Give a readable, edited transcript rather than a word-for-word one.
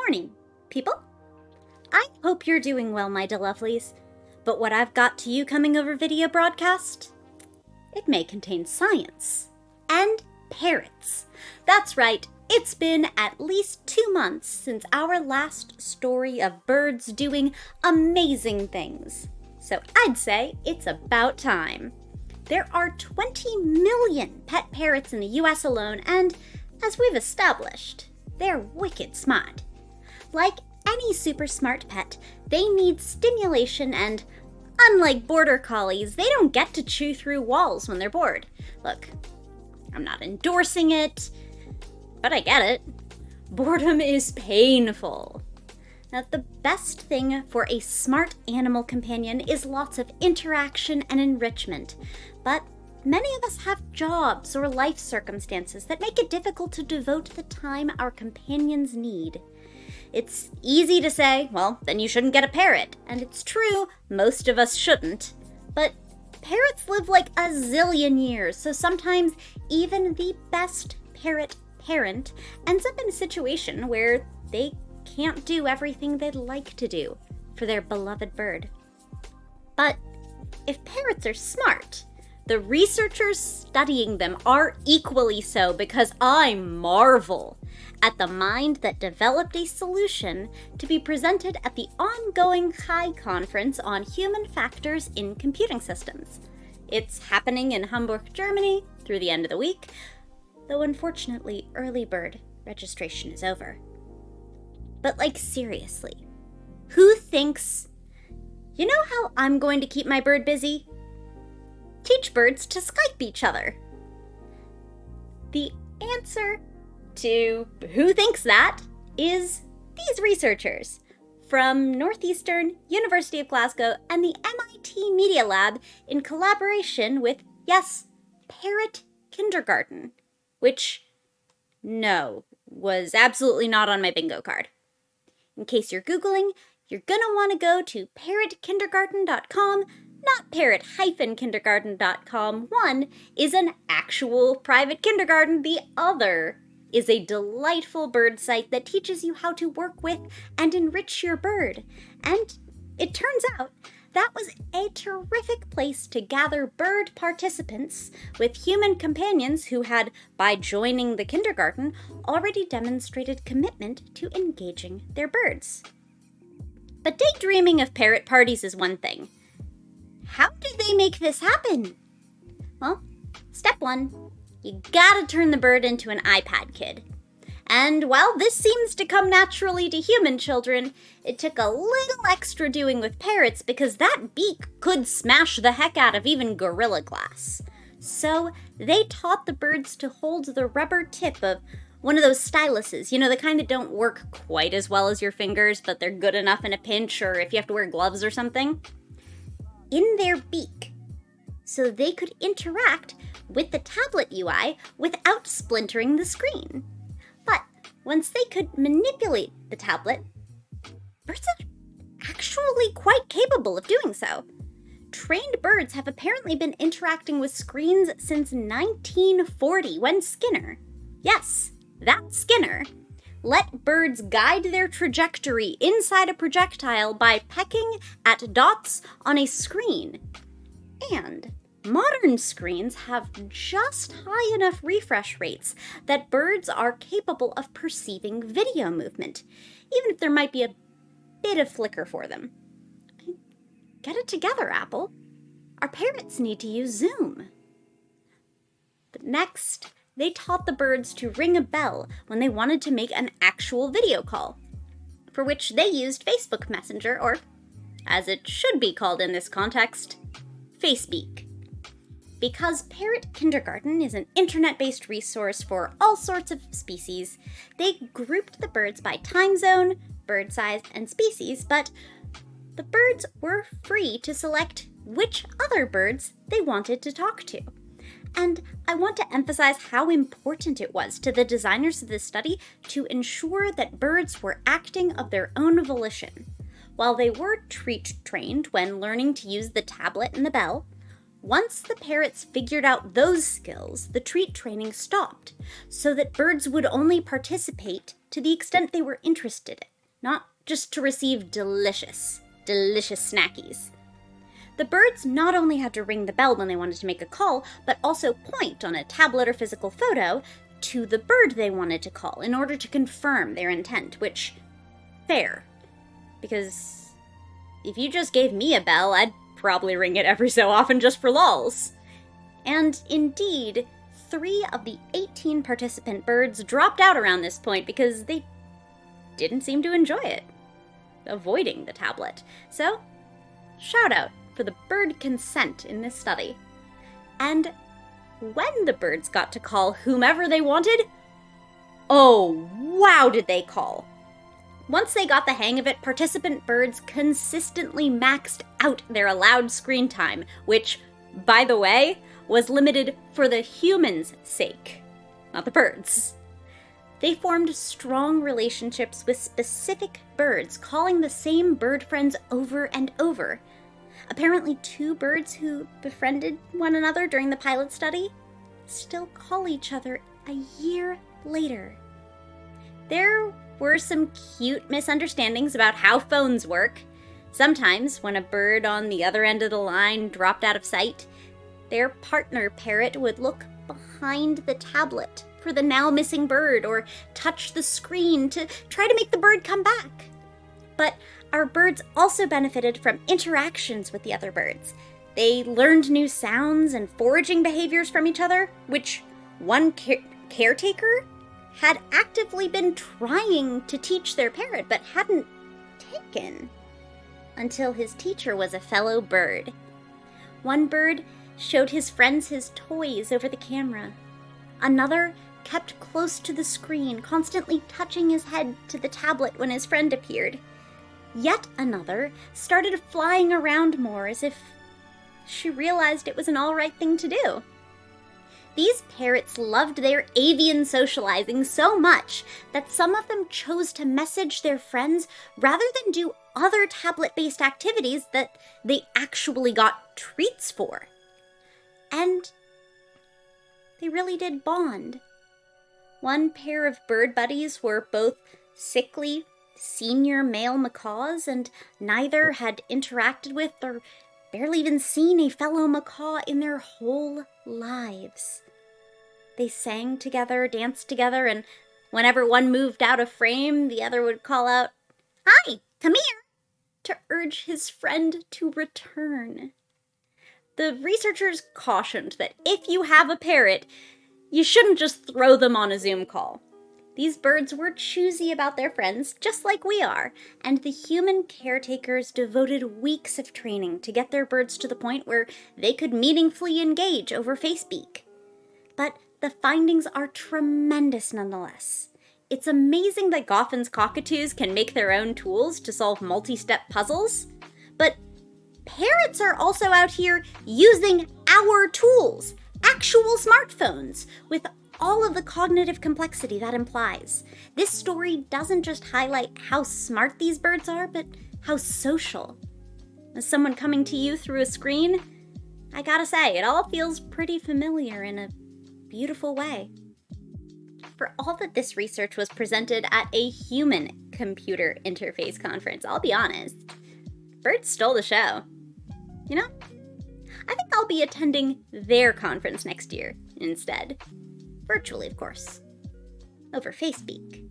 morning, people. I hope you're doing well, my delovelies. But what I've got to you coming over video broadcast, it may contain science and parrots. That's right, it's been at least 2 months since our last story of birds doing amazing things. So I'd say it's about time. There are 20 million pet parrots in the US alone, and as we've established, they're wicked smart. Like any super smart pet, they need stimulation, and unlike border collies, they don't get to chew through walls when they're bored. Look, I'm not endorsing it, but I get it. Boredom is painful. Now, the best thing for a smart animal companion is lots of interaction and enrichment, but many of us have jobs or life circumstances that make it difficult to devote the time our companions need. It's easy to say, well, then you shouldn't get a parrot, and it's true, most of us shouldn't, but parrots live like a zillion years, so sometimes even the best parrot parent ends up in a situation where they can't do everything they'd like to do for their beloved bird. But if parrots are smart, the researchers studying them are equally so, because I marvel at the mind that developed a solution to be presented at the ongoing High Conference on Human Factors in Computing Systems. It's happening in Hamburg, Germany through the end of the week, though unfortunately early bird registration is over. But seriously, who thinks, you know how I'm going to keep my bird busy? Teach birds to Skype each other. The answer to who thinks that is these researchers from Northeastern, University of Glasgow, and the MIT Media Lab in collaboration with, yes, Parrot Kindergarten, which, no, was absolutely not on my bingo card. In case you're Googling, you're gonna want to go to parrotkindergarten.com, not parrot-kindergarten.com. One is an actual private kindergarten, the other is a delightful bird site that teaches you how to work with and enrich your bird. And it turns out that was a terrific place to gather bird participants with human companions who had, by joining the kindergarten, already demonstrated commitment to engaging their birds. But daydreaming of parrot parties is one thing. How do they make this happen? Well, step 1, you gotta turn the bird into an iPad kid. And while this seems to come naturally to human children, it took a little extra doing with parrots because that beak could smash the heck out of even Gorilla Glass. So they taught the birds to hold the rubber tip of one of those styluses, the kind that don't work quite as well as your fingers, but they're good enough in a pinch or if you have to wear gloves or something, in their beak, so they could interact with the tablet UI without splintering the screen. But once they could manipulate the tablet, birds are actually quite capable of doing so. Trained birds have apparently been interacting with screens since 1940, when Skinner, yes, that Skinner, let birds guide their trajectory inside a projectile by pecking at dots on a screen. And modern screens have just high enough refresh rates that birds are capable of perceiving video movement, even if there might be a bit of flicker for them. Get it together, Apple. Our parrots need to use Zoom. But next, they taught the birds to ring a bell when they wanted to make an actual video call, for which they used Facebook Messenger, or, as it should be called in this context, Facebeak. Because Parrot Kindergarten is an internet-based resource for all sorts of species, they grouped the birds by time zone, bird size, and species, but the birds were free to select which other birds they wanted to talk to. And I want to emphasize how important it was to the designers of this study to ensure that birds were acting of their own volition. While they were treat trained when learning to use the tablet and the bell, once the parrots figured out those skills, the treat training stopped, so that birds would only participate to the extent they were interested not just to receive delicious, delicious snackies. The birds not only had to ring the bell when they wanted to make a call, but also point on a tablet or physical photo to the bird they wanted to call in order to confirm their intent, which, fair. Because if you just gave me a bell, I'd probably ring it every so often just for lulz. And indeed, 3 of the 18 participant birds dropped out around this point because they didn't seem to enjoy it, avoiding the tablet. So, shout out for the bird consent in this study. And when the birds got to call whomever they wanted, oh wow did they call! Once they got the hang of it, participant birds consistently maxed out their allowed screen time, which, by the way, was limited for the humans' sake, not the birds. They formed strong relationships with specific birds, calling the same bird friends over and over. Apparently 2 birds who befriended one another during the pilot study still call each other a year later. There were some cute misunderstandings about how phones work. Sometimes, when a bird on the other end of the line dropped out of sight, their partner parrot would look behind the tablet for the now missing bird or touch the screen to try to make the bird come back. But our birds also benefited from interactions with the other birds. They learned new sounds and foraging behaviors from each other, which one caretaker had actively been trying to teach their parrot but hadn't taken until his teacher was a fellow bird. One bird showed his friends his toys over the camera. Another kept close to the screen, constantly touching his head to the tablet when his friend appeared. Yet another started flying around more as if she realized it was an all right thing to do. These parrots loved their avian socializing so much that some of them chose to message their friends rather than do other tablet-based activities that they actually got treats for. And they really did bond. One pair of bird buddies were both sickly, senior male macaws, and neither had interacted with or barely even seen a fellow macaw in their whole lives. They sang together, danced together, and whenever one moved out of frame, the other would call out, "Hi, come here," to urge his friend to return. The researchers cautioned that if you have a parrot, you shouldn't just throw them on a Zoom call. These birds were choosy about their friends, just like we are, and the human caretakers devoted weeks of training to get their birds to the point where they could meaningfully engage over FaceSpeak. But the findings are tremendous nonetheless. It's amazing that Goffin's cockatoos can make their own tools to solve multi-step puzzles, but parrots are also out here using our tools, actual smartphones, with all of the cognitive complexity that implies. This story doesn't just highlight how smart these birds are, but how social. As someone coming to you through a screen, I gotta say, it all feels pretty familiar in a beautiful way. For all that this research was presented at a human computer interface conference, I'll be honest, birds stole the show. You know, I think I'll be attending their conference next year instead. Virtually, of course. Over FaceSpeak.